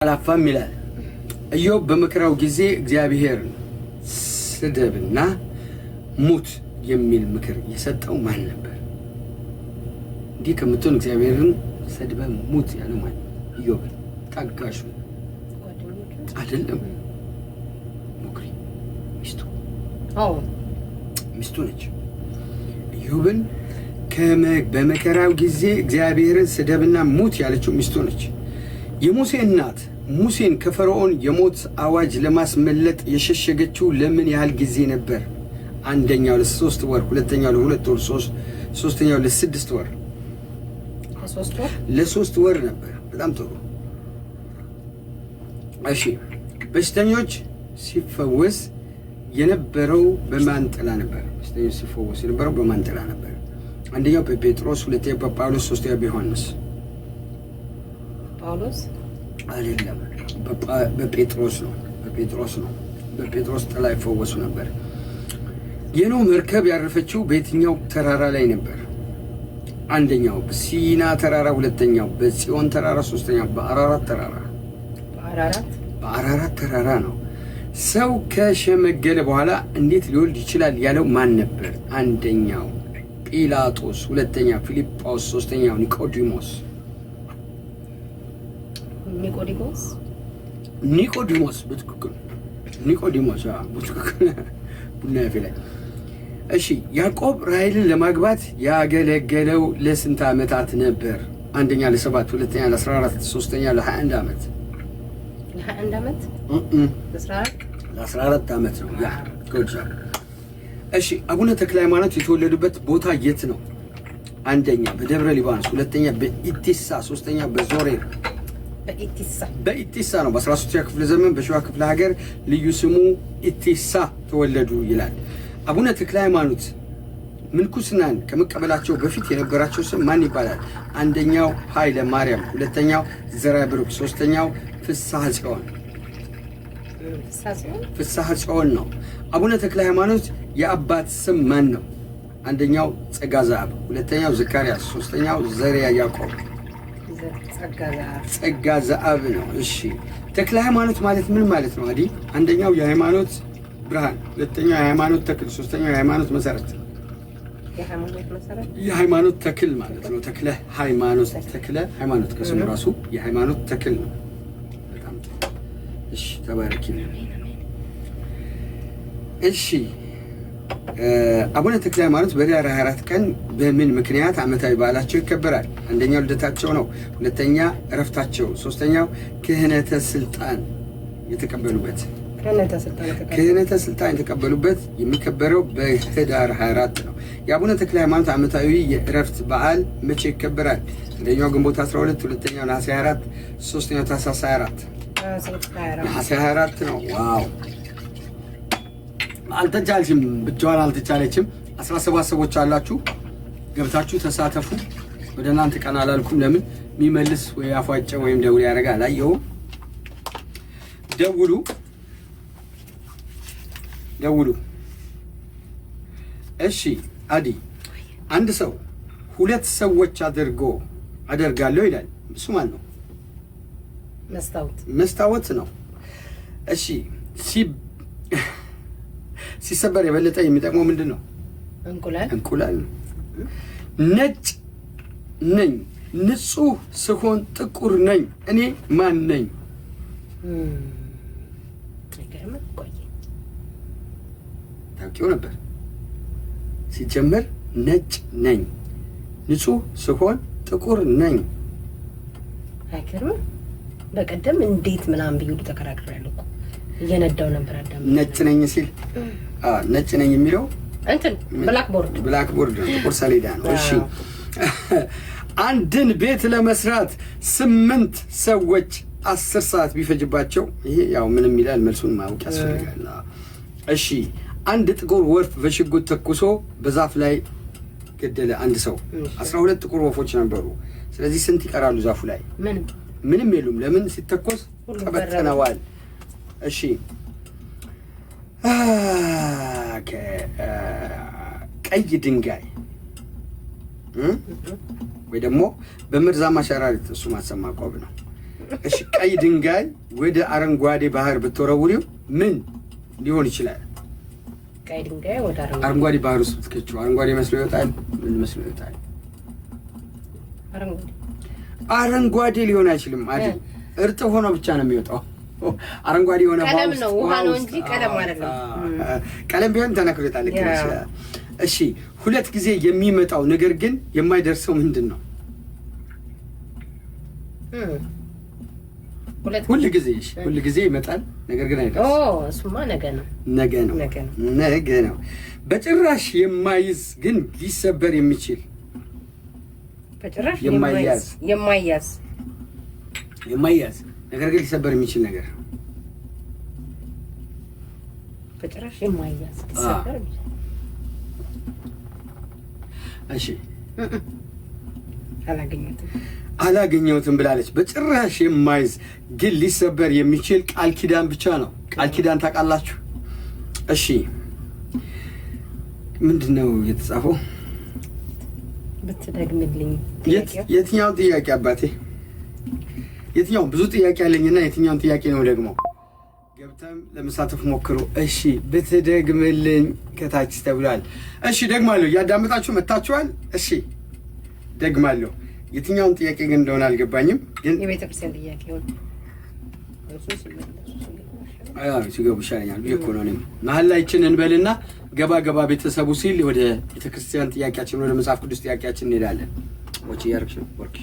አላፋም ይላል። ኢዮብ በመከራው ጊዜ እግዚአብሔር ስደብና ሙት የሚል ምክር የሰጠው ማን ነበር? እንዲህ ከምትሆን እግዚአብሔርን ሰድበ ሙት ያለው ማን? ኢዮብ። ታጋሹ አይደለም፣ ሙክሪ ሚስቱ ነች። ኢዮብን በመከራው ጊዜ እግዚአብሔርን ስደብና ሙት ያለችው ሚስቱ ነች። የሙሴ እናት ሙሴን ከፈርዖን የሞት አዋጅ ለማስመለጥ የሸሸገችው ለምን ያህል ጊዜ ነበር? አንደኛው ለ3 ወር፣ ሁለተኛው ለ2 ወር፣ ሶስተኛው ለ6 ወር። ለ3 ወር ነበር። በጣም ጥሩ። እሺ፣ በሽተኞች ሲፈወስ የነበረው በማን ጥላ ነበር? በሽተኞች ሲፈወስ የነበረው በማን ጥላ ነበር? አንደኛው በጴጥሮስ፣ ሁለተኛው በጳውሎስ፣ ሶስተኛው በዮሐንስ። ጳውሎስ አይደለም፣ በጴጥሮስ ነው። በጴጥሮስ ጥላ ይፈወሱ ነበር። የኖህ መርከብ ያረፈችው በየትኛው ተራራ ላይ ነበር? አንደኛው በሲና ተራራ፣ ሁለተኛው በጽዮን ተራራ፣ ሶስተኛው በአራራት ተራራ። በአራራት ተራራ ነው። ሰው ከሸመገለ በኋላ እንዴት ሊወልድ ይችላል ያለው ማን ነበር? አንደኛው ጲላጦስ፣ ሁለተኛው ፊልጶስ፣ ሶስተኛው ኒቆዲሞስ። በትክክል ኒቆዲሞስ በትክክል ቡና ያፈላል። እሺ፣ ያዕቆብ ራሔልን ለማግባት ያገለገለው ለስንት ዓመታት ነበር? አንደኛ ለ7፣ ሁለተኛ ለ14፣ ሶስተኛ ለ21 ዓመት። ለ21 ዓመት ለ14 ዓመት ነው። ያ ጎጃ። እሺ፣ አቡነ ተክለ ሃይማኖት የተወለዱበት ቦታ የት ነው? አንደኛ በደብረ ሊባኖስ፣ ሁለተኛ በኢቲሳ፣ ሶስተኛ በዞሬር። በኢቲሳ ነው። በ13ኛ ክፍለ ዘመን በሸዋ ክፍለ ሀገር ልዩ ስሙ ኢቲሳ ተወለዱ ይላል። አቡነ ተክለ ሃይማኖት ምንኩስናን ከመቀበላቸው በፊት የነበራቸው ስም ማን ይባላል? አንደኛው ኃይለ ማርያም፣ ሁለተኛው ዘርዓ ብሩክ፣ ሶስተኛው ፍስሐ ጽዮን። ፍስሐ ጽዮን ነው። አቡነ ተክለ ሃይማኖት የአባት ስም ማን ነው? አንደኛው ጸጋ ዘአብ፣ ሁለተኛው ዘካርያስ፣ ሶስተኛው ዘርዓ ያዕቆብ። ጸጋ ዘአብ ነው። እሺ፣ ተክለ ሃይማኖት ማለት ምን ማለት ነው? አዲ አንደኛው የሃይማኖት ብርሃን፣ ሁለተኛው የሃይማኖት ተክል፣ ሶስተኛው የሃይማኖት መሰረት። የሃይማኖት ተክል ማለት ነው። ተክለ ሃይማኖት፣ ተክለ ሃይማኖት ከስሙ ራሱ የሃይማኖት ተክል ነው። በጣም እሺ፣ ተባረኪ። እሺ፣ አቡነ ተክለ ሃይማኖት በኅዳር 24 ቀን በምን ምክንያት ዓመታዊ በዓላቸው ይከበራል? አንደኛው ልደታቸው ነው፣ ሁለተኛ እረፍታቸው፣ ሶስተኛው ክህነተ ስልጣን የተቀበሉበት። ክህነተ ስልጣን የተቀበሉበት የሚከበረው በኅዳር 24 ነው። የአቡነ ተክለ ሃይማኖት ዓመታዊ የእረፍት በዓል መቼ ይከበራል? አንደኛው ግንቦት 12፣ ሁለተኛው ነሐሴ 24፣ ሶስተኛው ታኅሳስ 24። ነሐሴ 24 ነው። ዋው! አልተቻልሽም፣ ብቻዋን አልተቻለችም። 17 ሰዎች አላችሁ፣ ገብታችሁ ተሳተፉ። ወደ እናንተ ቀን አላልኩም። ለምን የሚመልስ ወይ አፏጨ ወይም ደውል ያደርጋል አላየሁም። ደውሉ። እሺ፣ አዲ አንድ ሰው 2 ሰዎች አደርጋለሁ ይላል። እሱ ማለት ነው መስታወት ነው። እሺ፣ ሲሰበር የበለጠ የሚጠቅመው ምንድን ነው? እንቁላል ነው። ነጭ ነኝ፣ ንጹህ ስሆን ጥቁር ነኝ፣ እኔ ማን ነኝ? ታውቂው ነበር? ሲጀመር ነጭ ነኝ፣ ንጹህ ስሆን ጥቁር ነኝ። አይገርምም? በቀደም እንዴት ምናምን ብዬ ሁሉ ተከራክሬያለሁ እኮ እየነዳው ነበር። አዳም ነጭ ነኝ ሲል ነጭ ነኝ የሚለው እንትን ብላክቦርድ ጥቁር ሰሌዳ ነው። እሺ፣ አንድን ቤት ለመስራት 8 ሰዎች 10 ሰዓት ቢፈጅባቸው፣ ይሄ ያው ምንም ይላል፣ መልሱን ማወቅ ያስፈልጋል። እሺ፣ አንድ ጥቁር ወፍ በሽጉጥ ተኩሶ በዛፍ ላይ ገደለ አንድ ሰው። 12 ጥቁር ወፎች ነበሩ። ስለዚህ ስንት ይቀራሉ ዛፉ ላይ? ምንም የሉም። ለምን? ሲተኮስ ተበተነዋል። እሺ፣ ቀይ ድንጋይ ወይ ደግሞ በመርዛማ ሸራሪት እሱ ማሰማ ቆብ ነው። እሺ ቀይ ድንጋይ ወደ አረንጓዴ ባህር ብትወረውሪው ምን ሊሆን ይችላል? ቀይ ድንጋይ ወደ አረንጓዴ ባህር ውስጥ ብትከቺው አረንጓዴ መስሎ ይወጣል? ምን መስሎ ይወጣል? አረንጓዴ ሊሆን አይችልም አይደል? እርጥብ ሆኖ ብቻ ነው የሚወጣው። አረንጓዴ የሆነ ቀለም ነው፣ ውሃ ነው እንጂ ቀለም አይደለም። ቀለም ቢሆን ተነክሮታል። እሺ ሁለት ጊዜ የሚመጣው ነገር ግን የማይደርሰው ምንድን ነው? ሁል ጊዜ ይመጣል ነገር ግን አይደርስም። እሱማ ነገ ነው። በጭራሽ የማይዝ ግን ሊሰበር የሚችል በጭራሽ የማይያዝ ነገር ግን ሊሰበር የሚችል ነገር በጭራሽ የማይያዝ ሊሰበር የሚችል እሺ አላገኘሁትም ብላለች። በጭራሽ የማይዝ ግን ሊሰበር የሚችል ቃል ኪዳን ብቻ ነው። ቃል ኪዳን ታውቃላችሁ? እሺ ምንድን ነው የተጻፈው? ብትደግምልኝ። የትኛው ጥያቄ አባቴ? የትኛው? ብዙ ጥያቄ አለኝና የትኛውን ጥያቄ ነው ደግሞ? ገብተም ለመሳተፍ ሞክሩ። እሺ ብትደግምልኝ ከታች ተብሏል። እሺ ደግማለሁ። እያዳመጣችሁ መታችኋል? እሺ ደግማለሁ። የትኛውን ጥያቄ ግን እንደሆነ አልገባኝም። ግን የቤተክርስቲያን ጥያቄ ነው። ሲገቡ ይሻለኛል ብዬ እኮ ነው። እኔም መሀል ላይ ይችን እንበልና ገባ ቤተሰቡ ሲል ወደ ቤተክርስቲያን ጥያቄያችን ወደ መጽሐፍ ቅዱስ ጥያቄያችን እንሄዳለን። ወጪ ያርክሽ ወርክ